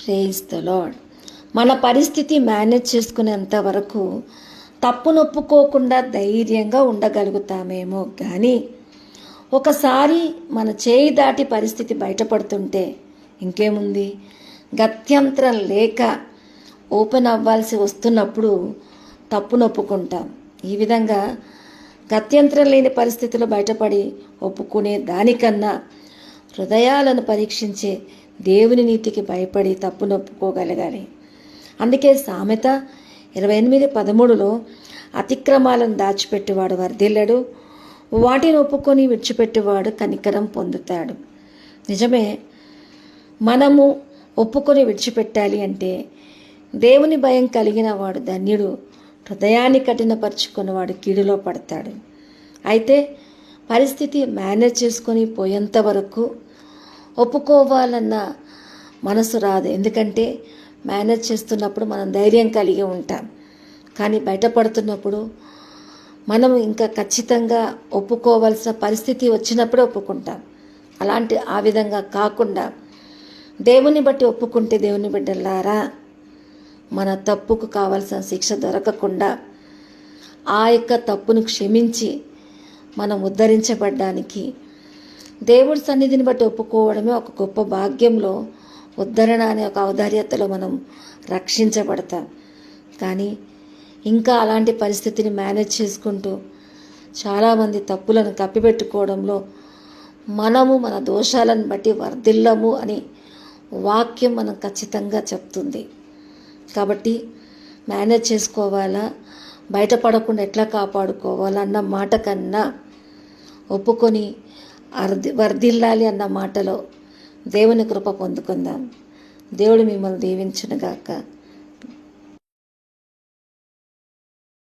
Praise the lord. మన పరిస్థితి manage చేసుకునేంత వరకు తప్పునొప్పుకోకుండా ధైర్యంగా ఉండగలుగుతామేమో కానీ ఒకసారి మన చేయి దాటి పరిస్థితి బయటపడుతుంటే ఇంకేముంది, గత్యంతరం లేక ఓపెన్ అవ్వాల్సి వస్తున్నప్పుడు తప్పునొప్పుకుంటాం. ఈ విధంగా గత్యంతరం లేని పరిస్థితులు బయటపడి ఒప్పుకునే దానికన్నా హృదయాలను పరీక్షించే దేవుని నీతికి భయపడి తప్పునొప్పుకోగలగాలి. అందుకే సామెత 28:13 అతిక్రమాలను దాచిపెట్టేవాడు వర్ధిల్లడు, వాటిని ఒప్పుకొని విడిచిపెట్టేవాడు కనికరం పొందుతాడు. నిజమే, మనము ఒప్పుకొని విడిచిపెట్టాలి అంటే దేవుని భయం కలిగిన వాడు ధన్యుడు, హృదయాన్ని కఠినపరుచుకున్నవాడు కీడులో పడతాడు. అయితే పరిస్థితి మేనేజ్ చేసుకొని పోయేంత వరకు ఒప్పుకోవాలన్న మనసు రాదు. ఎందుకంటే మేనేజ్ చేస్తున్నప్పుడు మనం ధైర్యం కలిగి ఉంటాం, కానీ బయటపడుతున్నప్పుడు మనం ఇంకా ఖచ్చితంగా ఒప్పుకోవాల్సిన పరిస్థితి వచ్చినప్పుడే ఒప్పుకుంటాం. ఆ విధంగా కాకుండా దేవుని బట్టి ఒప్పుకుంటే, దేవుని బిడ్డలారా, మన తప్పుకు కావాల్సిన శిక్ష దొరకకుండా ఆ యొక్క తప్పును క్షమించి మనం ఉద్ధరించబడ్డానికి దేవుడి సన్నిధిని బట్టి ఒప్పుకోవడమే ఒక గొప్ప భాగ్యంలో ఉద్ధరణ అనే ఒక ఔదార్యతలో మనం రక్షించబడతాం. కానీ ఇంకా అలాంటి పరిస్థితిని మేనేజ్ చేసుకుంటూ చాలామంది తప్పులను కప్పిపెట్టుకోవడంలో మనము మన దోషాలను బట్టి వర్ధిల్లము అని వాక్యం మనం ఖచ్చితంగా చెప్తుంది. కాబట్టి మేనేజ్ చేసుకోవాలా, బయటపడకుండా ఎట్లా కాపాడుకోవాలా అన్న మాట కన్నా ఒప్పుకొని వర్ధిల్లాలి అన్న మాటలో దేవుని కృప పొందుకుందాం. దేవుడు మిమ్మల్ని దీవించునుగాక.